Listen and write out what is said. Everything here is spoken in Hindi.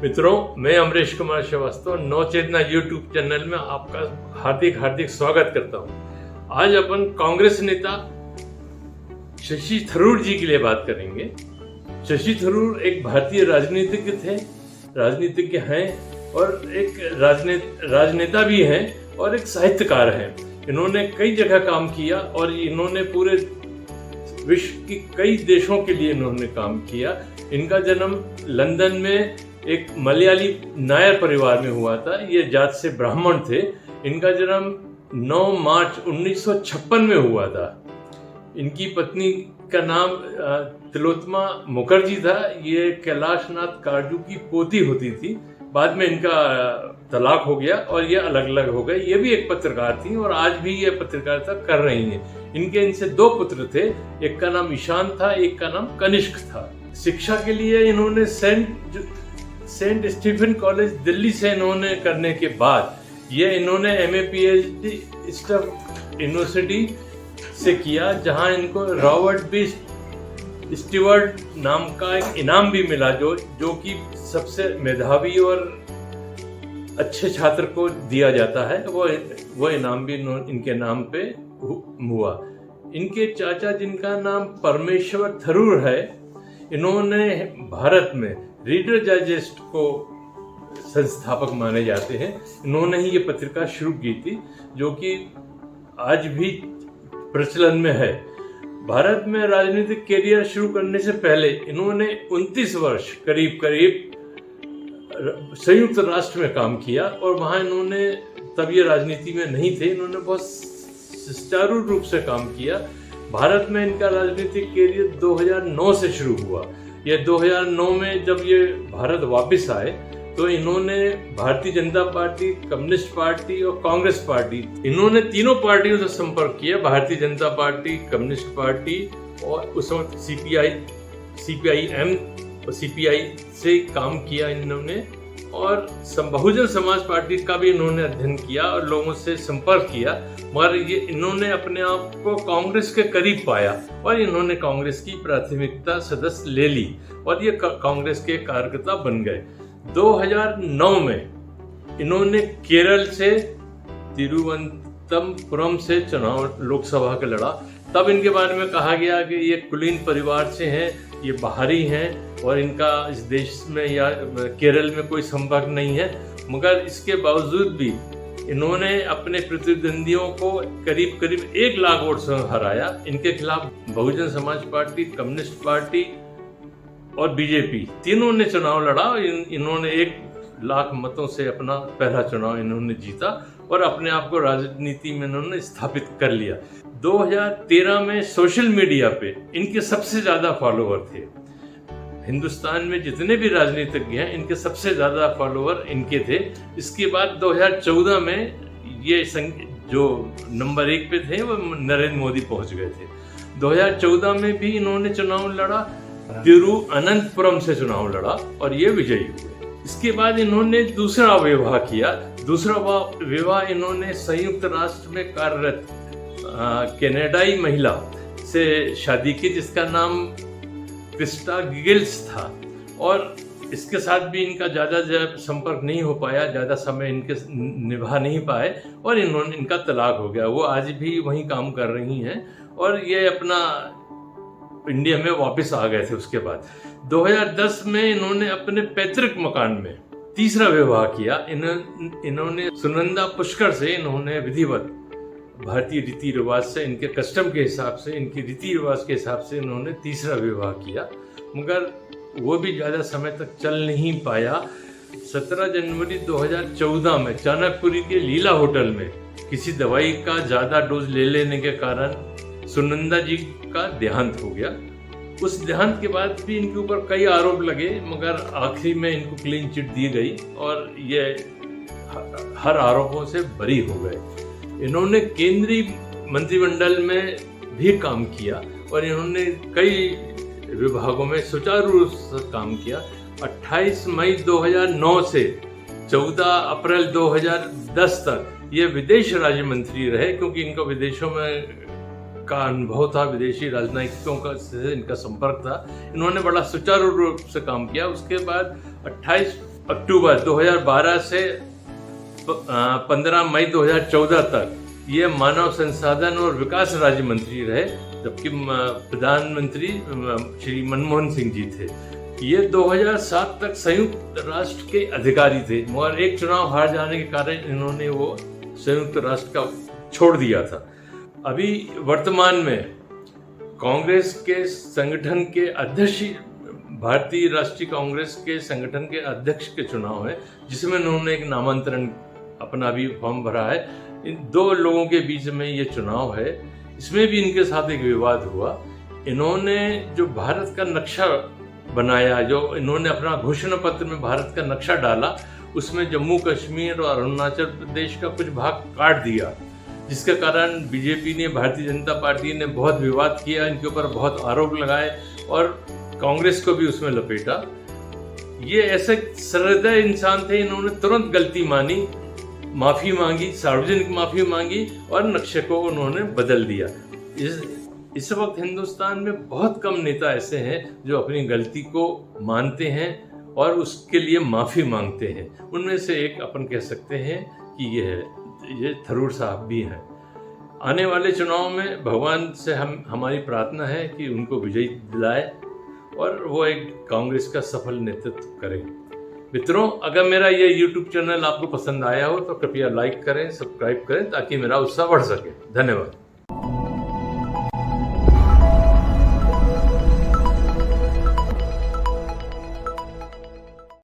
मित्रों, मैं अमरीश कुमार श्रीवास्तव नवचेतना यूट्यूब चैनल में आपका हार्दिक स्वागत करता हूं। आज अपन कांग्रेस नेता शशि थरूर जी के लिए बात करेंगे। शशि थरूर एक भारतीय राजनीतिज्ञ हैं और एक राजनेता भी हैं और एक साहित्यकार हैं। इन्होंने कई जगह काम किया और इन्होंने पूरे विश्व के कई देशों के लिए इन्होंने काम किया। इनका जन्म लंदन में एक मलयाली नायर परिवार में हुआ था। ये जात से ब्राह्मण थे। इनका जन्म 9 मार्च 1956 में हुआ था। इनकी पत्नी का नाम तिलोत्तमा मुखर्जी था। ये कैलाशनाथ काटजू की पोती होती थी। बाद में इनका तलाक हो गया और ये अलग अलग हो गए। ये भी एक पत्रकार थी और आज भी ये पत्रकारिता कर रही हैं। इनसे 2 पुत्र थे। एक का नाम ईशान था, एक का नाम कनिष्क था। शिक्षा के लिए इन्होंने सेंट स्टीफन कॉलेज दिल्ली से इन्होंने करने के बाद इन्होंने MA PhD स्टफ यूनिवर्सिटी से किया, जहां इनको रॉबर्ट बी स्टीवर्ट नाम का एक इनाम भी मिला जो कि सबसे मेधावी और अच्छे छात्र को दिया जाता है। वो इनाम भी इनके नाम पे हुआ। इनके चाचा, जिनका नाम परमेश्वर थरूर है, इन्होंने भारत में रीडर डाइजेस्ट को संस्थापक माने जाते हैं। इन्होंने ही ये पत्रिका शुरू की थी, जो कि आज भी प्रचलन में है। भारत में राजनीतिक कैरियर शुरू करने से पहले इन्होंने 29 वर्ष करीब संयुक्त राष्ट्र में काम किया और वहाँ इन्होंने, तब ये राजनीति में नहीं थे, इन्होंने बहुत सुचारू रूप से काम किया। भारत में इनका राजनीतिक कैरियर 2009 से शुरू हुआ। ये 2009 में जब ये भारत वापस आए तो इन्होंने Bharatiya Janata party, communist party और कांग्रेस पार्टी, इन्होंने तीनों पार्टियों से संपर्क किया। Bharatiya Janata party, communist party और उस वक्त CPIM और CPI से काम किया इन्होंने, और बहुजन समाज पार्टी का भी इन्होंने अध्ययन किया और लोगों से संपर्क किया। मगर इन्होंने अपने आप को कांग्रेस के करीब पाया और इन्होंने कांग्रेस की प्राथमिकता सदस्य ले ली और ये कांग्रेस के कार्यकर्ता बन गए। 2009 में इन्होंने केरल से तिरुवनंतपुरम से चुनाव लोकसभा का लड़ा। तब इनके बारे में कहा गया कि ये कुलीन परिवार से हैं, ये बाहरी हैं और इनका इस देश में या केरल में कोई संपर्क नहीं है। मगर इसके बावजूद भी इन्होंने अपने प्रतिद्वंदियों को करीब 1 लाख वोट से हराया। इनके खिलाफ Bahujan Samaj party, communist party और BJP तीनों ने चुनाव लड़ा। इन्होंने 1 लाख मतों से अपना पहला चुनाव इन्होंने जीता और अपने आप को राजनीति में इन्होंने स्थापित कर लिया। 2013 में सोशल मीडिया पे इनके सबसे ज्यादा फॉलोअर थे। हिंदुस्तान में जितने भी राजनीतिज्ञ हैं, इनके सबसे ज्यादा फॉलोअर इनके थे। इसके बाद 2014 में ये जो नंबर 1 पे थे वो नरेंद्र मोदी पहुंच गए थे। 2014 में भी इन्होंने चुनाव लड़ा, तिरुवनंतपुरम से चुनाव लड़ा और ये विजयी हुए। इसके बाद इन्होंने दूसरा विवाह किया। दूसरा विवाह इन्होंने संयुक्त राष्ट्र में कार्यरत कनाडाई महिला से शादी की, जिसका नाम क्रिस्टा गिल्स था, और इसके साथ भी इनका ज़्यादा संपर्क नहीं हो पाया, ज़्यादा समय इनके निभा नहीं पाए और इनका तलाक हो गया। वो आज भी वहीं काम कर रही हैं और ये अपना इंडिया में वापस आ गए थे। उसके बाद 2010 में इन्होंने अपने पैतृक मकान में तीसरा विवाह किया। इन्होंने सुनंदा पुष्कर से इन्होंने विधिवत भारतीय रीति रिवाज से, इनके कस्टम के हिसाब से, इनकी रीति रिवाज के हिसाब से इन्होंने तीसरा विवाह किया, मगर वो भी ज़्यादा समय तक चल नहीं पाया। 17 जनवरी 2014 में चाणक्यपुरी के लीला होटल में किसी दवाई का ज़्यादा डोज ले लेने के कारण सुनंदा जी का देहांत हो गया। उस देहांत के बाद भी इनके ऊपर कई आरोप लगे, मगर आखिरी में इनको क्लीन चिट दी गई और ये हर आरोपों से बरी हो गए। इन्होंने केंद्रीय मंत्रिमंडल में भी काम किया और इन्होंने कई विभागों में सुचारू रूप से काम किया। 28 मई 2009 से 14 अप्रैल 2010 तक ये विदेश राज्य मंत्री रहे, क्योंकि इनका विदेशों में का अनुभव था, विदेशी राजनीतिकों का से इनका संपर्क था। इन्होंने बड़ा सुचारू रूप से काम किया। उसके बाद 28 अक्टूबर 2012 से 15 मई 2014 तक ये मानव संसाधन और विकास राज्य मंत्री रहे, जबकि प्रधानमंत्री श्री मनमोहन सिंह जी थे। ये 2007 तक संयुक्त राष्ट्र के अधिकारी थे, मगर एक चुनाव हार जाने के कारण इन्होंने वो संयुक्त राष्ट्र का छोड़ दिया था। अभी वर्तमान में कांग्रेस के संगठन के अध्यक्ष, भारतीय राष्ट्रीय कांग्रेस के संगठन के अध्यक्ष के चुनाव है, जिसमें उन्होंने एक नामांतरण अपना भी फॉर्म भरा है। इन दो लोगों के बीच में ये चुनाव है। इसमें भी इनके साथ एक विवाद हुआ। इन्होंने जो भारत का नक्शा बनाया, जो इन्होंने अपना घोषणा पत्र में भारत का नक्शा डाला, उसमें जम्मू कश्मीर और अरुणाचल प्रदेश का कुछ भाग काट दिया, जिसके कारण बीजेपी ने, भारतीय जनता पार्टी ने बहुत विवाद किया, इनके ऊपर बहुत आरोप लगाए और कांग्रेस को भी उसमें लपेटा। ये ऐसे सहृदय इंसान थे, इन्होंने तुरंत गलती मानी, माफ़ी मांगी, सार्वजनिक माफ़ी मांगी और नक्शे को उन्होंने बदल दिया। इस वक्त हिंदुस्तान में बहुत कम नेता ऐसे हैं जो अपनी गलती को मानते हैं और उसके लिए माफ़ी मांगते हैं। उनमें से एक अपन कह सकते हैं कि ये थरूर साहब भी हैं। आने वाले चुनाव में भगवान से हमारी प्रार्थना है कि उनको विजयी दिलाए और वो एक कांग्रेस का सफल नेतृत्व करें। मित्रों, अगर मेरा ये YouTube चैनल आपको पसंद आया हो तो कृपया लाइक करें, सब्सक्राइब करें, ताकि मेरा उत्साह बढ़ सके। धन्यवाद।